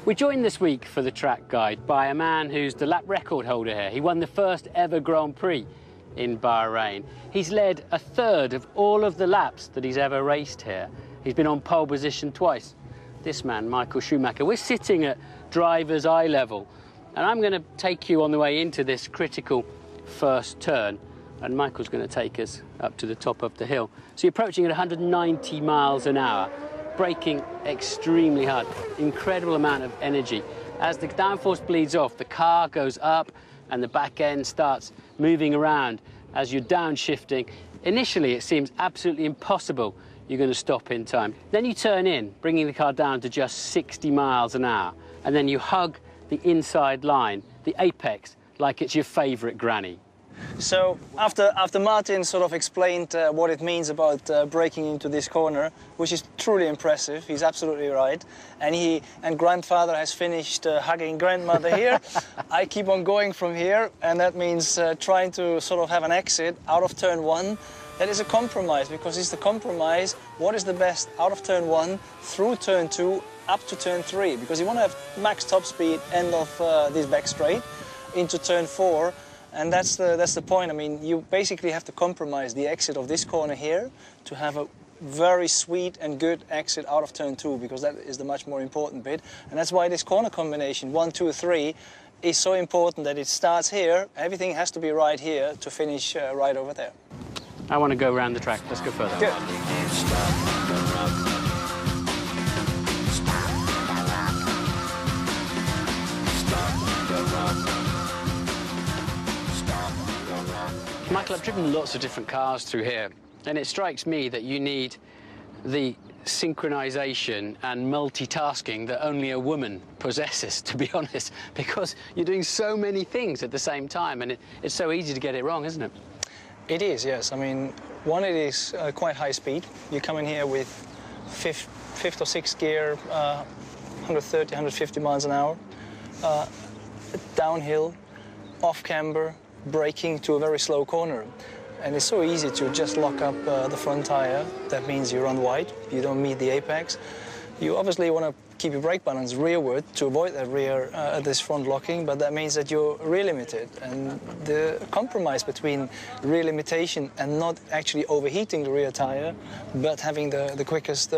We're joined this week for the track guide by a man who's the lap record holder here. He won the first ever Grand Prix in Bahrain. He's led a third of all of the laps that he's ever raced here. He's been on pole position twice. This man, Michael Schumacher. We're sitting at driver's eye level, and I'm going to take you on the way into this critical first turn, and Michael's going to take us up to the top of the hill. So you're approaching at 190 miles an hour, braking extremely hard, incredible amount of energy. As the downforce bleeds off, the car goes up and the back end starts moving around as you're downshifting. Initially, it seems absolutely impossible you're going to stop in time. Then you turn in, bringing the car down to just 60 miles an hour, and then you hug the inside line, the apex, like it's your favourite granny. So after Martin sort of explained what it means about braking into this corner, which is truly impressive, he's absolutely right, and grandfather has finished hugging grandmother here, I keep on going from here, and that means trying to sort of have an exit out of turn one. That is a compromise, because it's the compromise, what is the best out of turn one, through turn two, up to turn three, because you want to have max top speed end of this back straight into turn four. And that's the point. I mean, you basically have to compromise the exit of this corner here to have a very sweet and good exit out of turn two, because that is the much more important bit. And that's why this corner combination, 1, 2, 3, is so important, that it starts here. Everything has to be right here to finish right over there. I want to go around the track. Let's go further. Good. Michael, I've driven lots of different cars through here, and it strikes me that you need the synchronization and multitasking that only a woman possesses, to be honest, because you're doing so many things at the same time, and it's so easy to get it wrong, isn't it? It is, yes. I mean, one, it is quite high speed. You come in here with fifth or sixth gear, 130, 150 miles an hour, downhill, off camber, braking to a very slow corner. And it's so easy to just lock up the front tire. That means you run wide, you don't meet the apex. You obviously want to keep your brake balance rearward to avoid that this front locking, but that means that you're rear limited. And the compromise between rear limitation and not actually overheating the rear tire, but having the quickest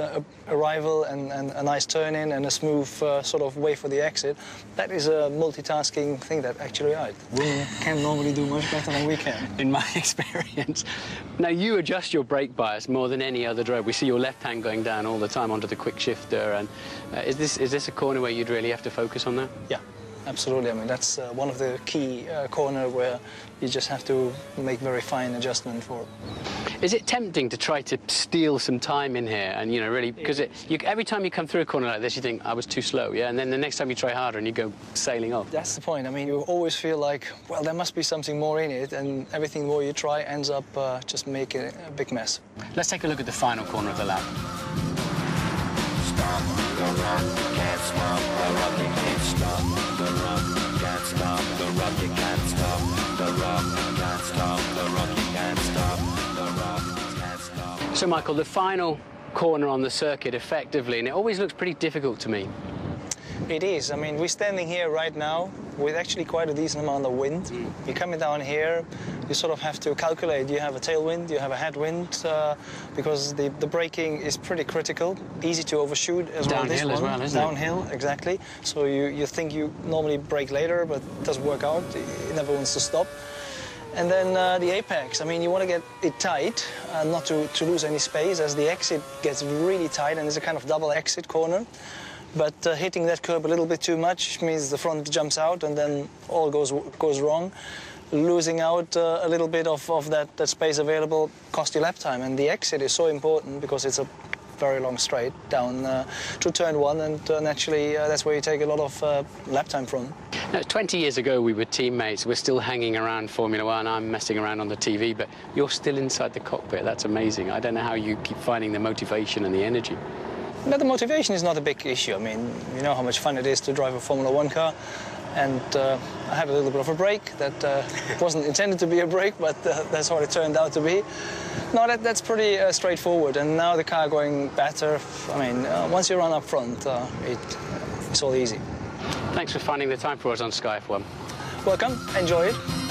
arrival and a nice turn in and a smooth sort of way for the exit, that is a multitasking thing that actually women can normally do much better than we can. In my experience. Now, you adjust your brake bias more than any other driver. We see your left hand going down all the time onto the quick shifter, and is this a corner where you'd really have to focus on that? Yeah, absolutely. I mean, that's one of the key corner where you just have to make very fine adjustment for. Is it tempting to try to steal some time in here and, you know, really, because every time you come through a corner like this, you think, I was too slow, yeah? And then the next time you try harder and you go sailing off. That's the point. I mean, you always feel like, well, there must be something more in it, and everything more you try ends up just making a big mess. Let's take a look at the final corner of the lap. Stop the rock, can't stop the rock, you can't stop the rock, can't stop the rock, you can't stop the rock, can't stop the rock, you can't stop the rock, can't stop. So, Michael, the final corner on the circuit, effectively, and it always looks pretty difficult to me. It is. I mean, we're standing here right now with actually quite a decent amount of wind. You're coming down here, you sort of have to calculate. You have a tailwind, you have a headwind, because the braking is pretty critical. Easy to overshoot as well. Downhill as well, isn't it? Downhill, exactly. So you think you normally brake later, but it doesn't work out. It never wants to stop. And then the apex, I mean, you want to get it tight, not to lose any space, as the exit gets really tight, and it's a kind of double exit corner. But hitting that curb a little bit too much means the front jumps out, and then all goes wrong. Losing out a little bit of that space available costs you lap time. And the exit is so important because it's a very long straight down to turn one, and naturally that's where you take a lot of lap time from. Now, 20 years ago we were teammates. We're still hanging around Formula One. I'm messing around on the TV, but you're still inside the cockpit. That's amazing. I don't know how you keep finding the motivation and the energy. But the motivation is not a big issue. I mean, you know how much fun it is to drive a Formula One car. and I had a little bit of a break that wasn't intended to be a break, but that's what it turned out to be. No, that's pretty straightforward, and now the car going better. I mean, once you run up front, it's all easy. Thanks for finding the time for us on Sky F1. Welcome, enjoy it.